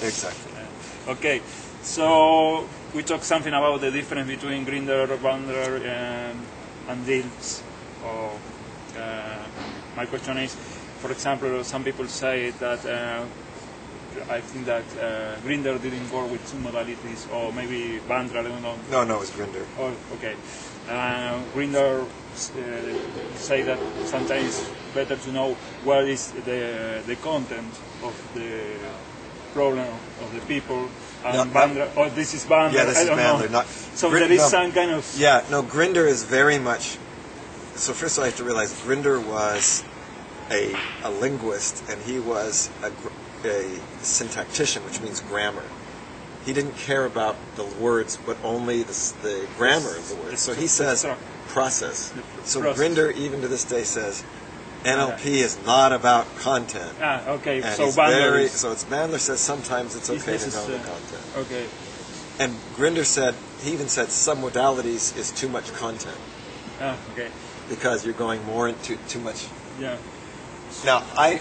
Exactly. Okay, so we talked something about the difference between Grinder, Bandler, and Dilts. Or, my question is, for example, some people say that I think that Grinder didn't work with two modalities, or maybe Bandler, I don't know. No, it was Grinder. Oh, okay. Grinder say that sometimes it's better to know what is the content of the problem of the people. And Bandler, this is Bandler. Yeah, this is Bandler. So there is some kind of... Yeah, no, Grinder is very much... So first of all, I have to realize Grinder was a linguist, and he was a syntactician, which means grammar. He didn't care about the words, but only the grammar of the words. So he says process. So Grinder, even to this day, says NLP is not about content. Okay. And So Bandler so it's Bandler says sometimes it's okay to know the content. Okay. And Grinder said, he even said some modalities is too much content. Okay. Because you're going more into too much. Yeah. Now, I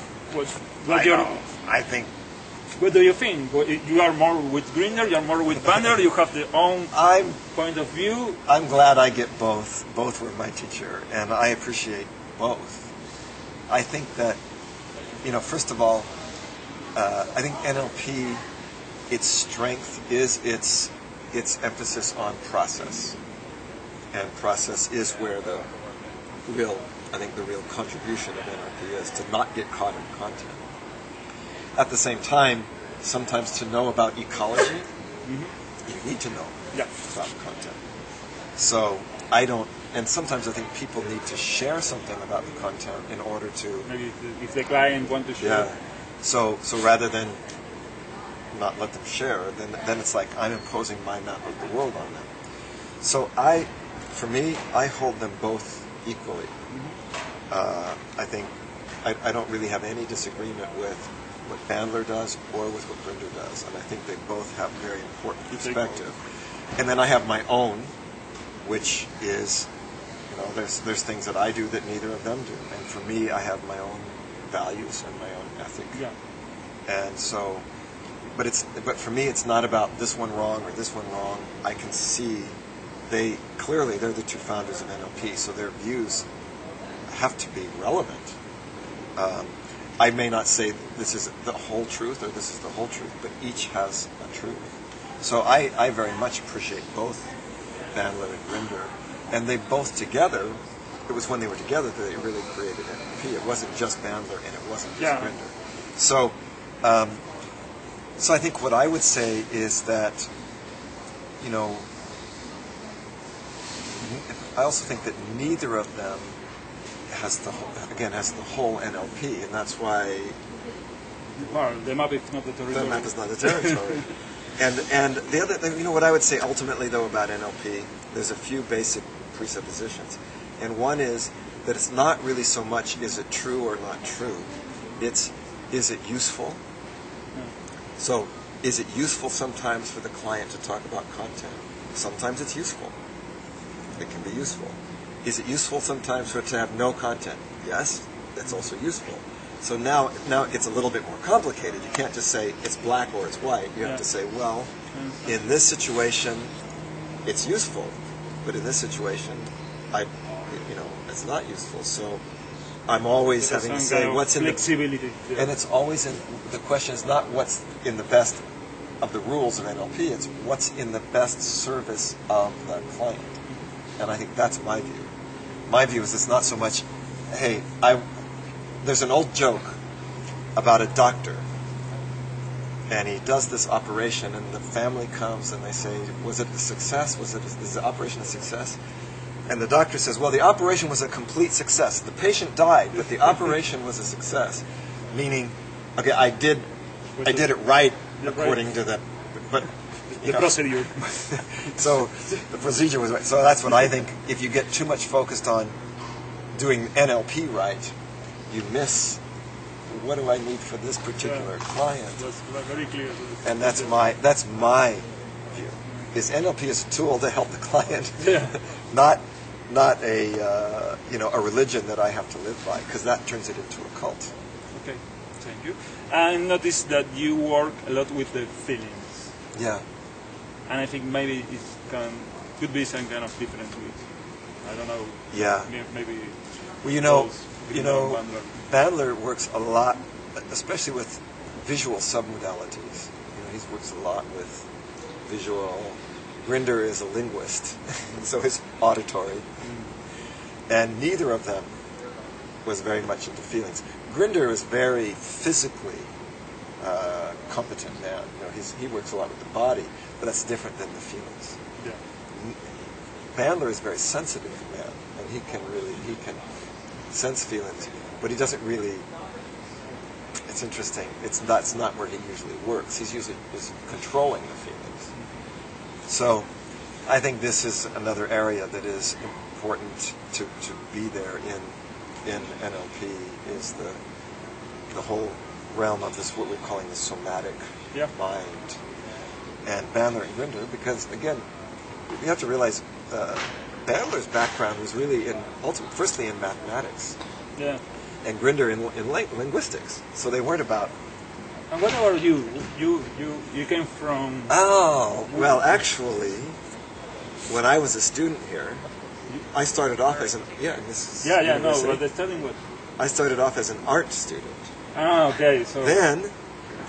think... What do you think? You are more with Grinder, you are more with Bandler, you have the own point of view? I'm glad I get both. Both were my teacher, and I appreciate both. I think that, first of all, I think NLP, its strength is its emphasis on process. And process is where the real contribution of NLP is, to not get caught in content. At the same time, sometimes to know about ecology, you need to know about content. So and sometimes I think people need to share something about the content in order to... Maybe if the client wants to share. Yeah. So rather than not let them share, then it's like I'm imposing my map of the world on them. So for me, I hold them both equally. I think I don't really have any disagreement with what Bandler does or with what Grinder does, and I think they both have very important perspective. And then I have my own, which is, there's things that I do that neither of them do, and for me, I have my own values and my own ethic. Yeah. And so, but for me, it's not about this one wrong or this one wrong. I can see they're the two founders of NLP, so their views have to be relevant. I may not say this is the whole truth or this is the whole truth, but each has a truth. So I very much appreciate both Bandler and Grinder, and they both together, it was when they were together that they really created NLP. It wasn't just Bandler and it wasn't just Grinder. So I think what I would say is that, I also think that neither of them has the whole NLP, and that's why the map is not the territory. The map is not the territory. and the other thing, what I would say ultimately though about NLP, there's a few basic presuppositions, and one is that it's not really so much is it true or not true, it's is it useful. So is it useful sometimes for the client to talk about content? Sometimes it's useful. It can be useful. Is it useful sometimes for it to have no content? Yes, that's also useful. So now it gets a little bit more complicated. You can't just say it's black or it's white. You have to say, well, in this situation, it's useful, but in this situation, it's not useful. So I'm always having to say what's in flexibility. And it's always the question is not what's in the best of the rules of NLP. It's what's in the best service of the client. And I think that's my view. My view is it's not so much, hey, there's an old joke about a doctor, and he does this operation, and the family comes and they say, was it a success? Is the operation a success? And the doctor says, well, the operation was a complete success. The patient died, but the operation was a success. Meaning, okay, I did it right according to the, but the procedure. So the procedure was right. So that's what I think. If you get too much focused on doing NLP right, you miss what do I need for this particular client. That's very clear. And that's my view. Is NLP is a tool to help the client, not a religion that I have to live by, because that turns it into a cult. Okay. Thank you. I noticed that you work a lot with the feelings, Yeah. and I think maybe it could be some kind of difference with, I don't know. Yeah. Maybe. Well, those Bandler. Bandler works a lot, especially with visual submodalities. He works a lot with visual. Grinder is a linguist, so he's auditory. And neither of them was very much into feelings. Grinder is very physically competent man. He works a lot with the body, but that's different than the feelings. Yeah. Bandler is a very sensitive man, and he can sense feelings, but he doesn't really. It's interesting. That's not where he usually works. He's usually controlling the feelings. So, I think this is another area that is important to be there in NLP is the whole realm of this, what we're calling the somatic mind. And Bandler and Grinder, because again, you have to realize Bandler's background was really firstly in mathematics. Yeah. And Grinder in linguistics. So they weren't about. And what about you? You came from. Oh, well, actually, when I was a student here, I started off as an but the studying what? I started off as an art student. Ah, okay. So then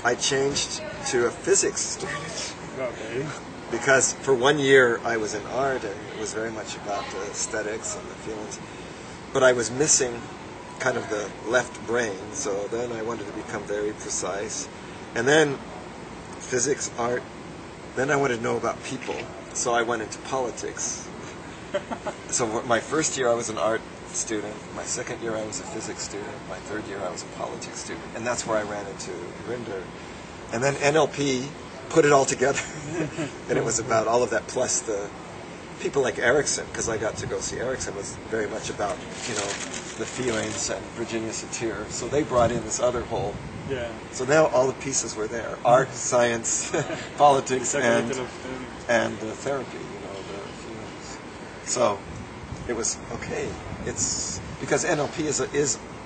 I changed to a physics student. Okay. Because for 1 year I was in art and it was very much about the aesthetics and the feelings, but I was missing kind of the left brain, so then I wanted to become very precise. And then physics, art, then I wanted to know about people, so I went into politics. So my first year I was an art student, my second year I was a physics student, my third year I was a politics student, and that's where I ran into Grinder. And then NLP put it all together, and it was about all of that plus the people like Erickson, because I got to go see Erickson, was very much about, the feelings and Virginia Satir. So they brought in this other whole. Yeah. So now all the pieces were there: art, science, politics, and therapy. The feelings. So it was okay. It's because NLP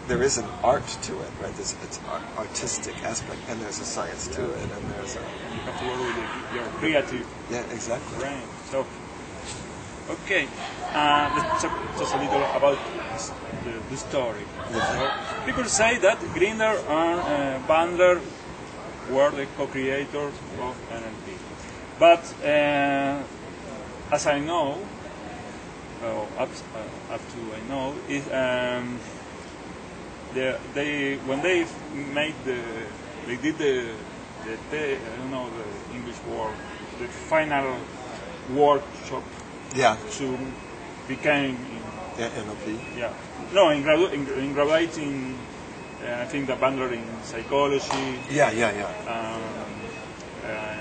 there is an art to it, right? It's an artistic aspect, and there's a science to it, and there's a. You have to work with your creative. Yeah, exactly. Brain. So. Okay, let's talk just a little about the story. So people say that Grinder and Bandler were the co-creators of NLP. But as I know, up to I know, is when they made I don't know the English word, the final workshop. Yeah. To become NLP. Yeah. No, in graduating, I think the Bandler in psychology. Yeah.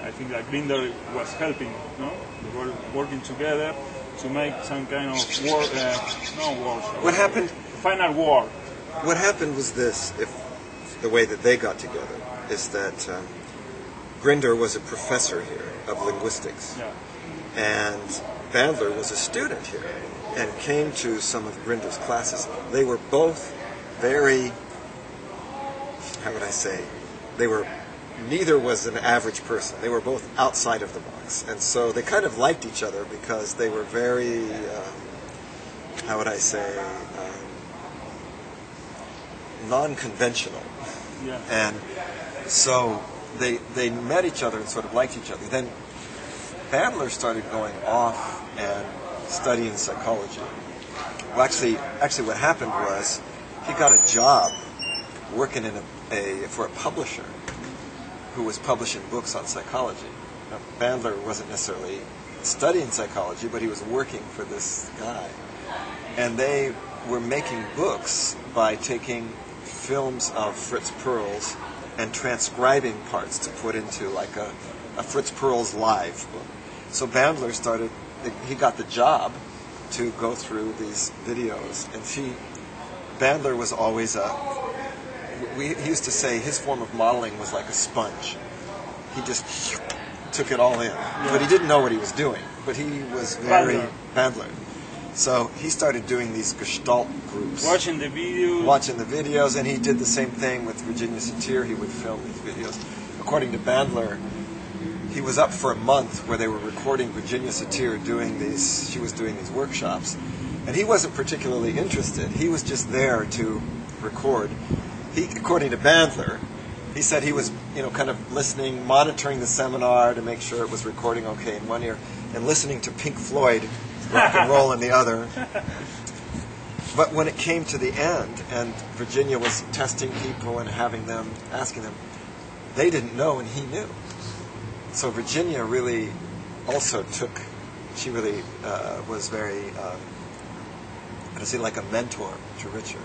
I think that Grinder was helping. No, they were working together to make some kind of work. What happened? Final work. What happened was this: if the way that they got together is that Grinder was a professor here of linguistics. Yeah. And Bandler was a student here and came to some of Grinder's classes. They were both very, how would I say, neither was an average person. They were both outside of the box. And so they kind of liked each other because they were very, how would I say, non-conventional. Yeah. And so they met each other and sort of liked each other. Then Bandler started going off and studying psychology. Well, actually, what happened was he got a job working for a publisher who was publishing books on psychology. Now, Bandler wasn't necessarily studying psychology, but he was working for this guy. And they were making books by taking films of Fritz Perls and transcribing parts to put into like a Fritz Perls live book. So Bandler he got the job to go through these videos, and Bandler was always he used to say his form of modeling was like a sponge. He just took it all in, but he didn't know what he was doing. But he was very Bandler. So he started doing these Gestalt groups. Watching the videos, and he did the same thing with Virginia Satir. He would film these videos. According to Bandler, he was up for a month where they were recording Virginia Satir she was doing these workshops. And he wasn't particularly interested. He was just there to record. According to Bandler, he said he was, kind of listening, monitoring the seminar to make sure it was recording okay in one ear, and listening to Pink Floyd rock and roll in the other. But when it came to the end, and Virginia was testing people and asking them, they didn't know and he knew. So Virginia really also she really was very, like a mentor to Richard.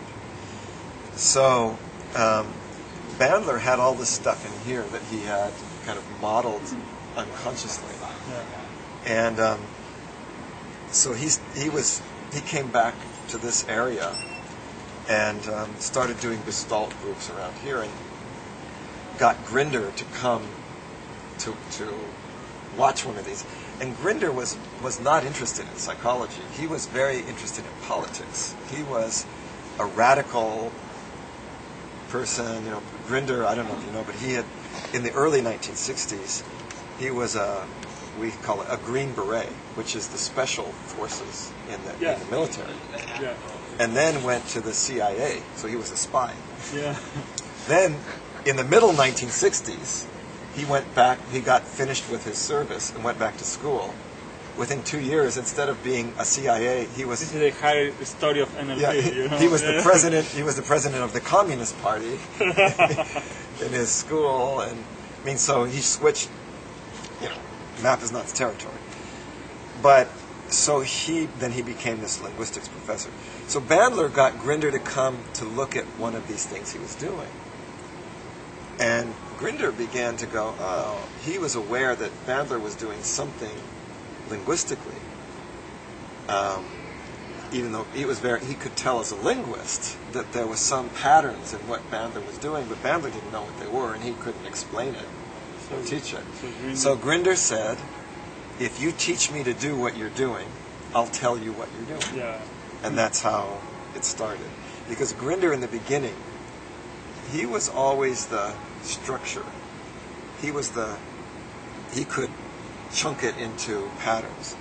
So Bandler had all this stuff in here that he had kind of modeled unconsciously. Yeah. And so he came back to this area and started doing Gestalt groups around here, and got Grinder to come to watch one of these. And Grinder was not interested in psychology. He was very interested in politics. He was a radical person. Grinder, I don't know if you know, but he had, in the early 1960s, he was we call it a Green Beret, which is the special forces in the military. Yeah. And then went to the CIA, so he was a spy. Yeah. Then, in the middle 1960s, he went back, he got finished with his service and went back to school. Within 2 years, instead of being a CIA, he was... This is the high story of NLP, Yeah, he was the president. He was the president of the Communist Party in his school, and so he switched. Map is not the territory. But so he became this linguistics professor. So Bandler got Grinder to come to look at one of these things he was doing, and Grinder began to go, he was aware that Bandler was doing something linguistically, even though he could tell as a linguist that there was some patterns in what Bandler was doing, but Bandler didn't know what they were, and he couldn't explain it or teach it. So Grinder said, if you teach me to do what you're doing, I'll tell you what you're doing. Yeah. And that's how it started. Because Grinder in the beginning, he was always the structure. He could chunk it into patterns.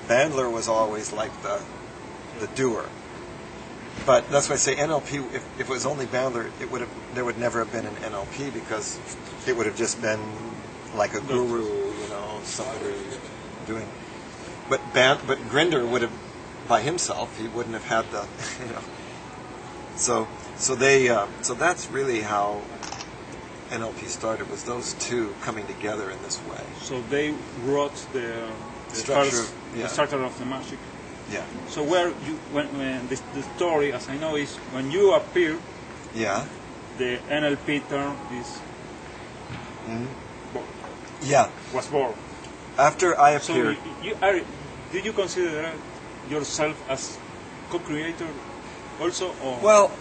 Bandler was always like the doer. But that's why I say NLP, if it was only Bandler, there would never have been an NLP, because it would have just been like a guru, somebody doing. But Grinder would have, by himself, he wouldn't have had the, So that's really how NLP started, was those two coming together in this way. So they wrote the structure, the structure of the magic. Yeah. So when the story, as I know, is when you appear. Yeah. The NLP term is. Yeah. Was born. After I appeared. So do you consider yourself as co-creator also, or? Well,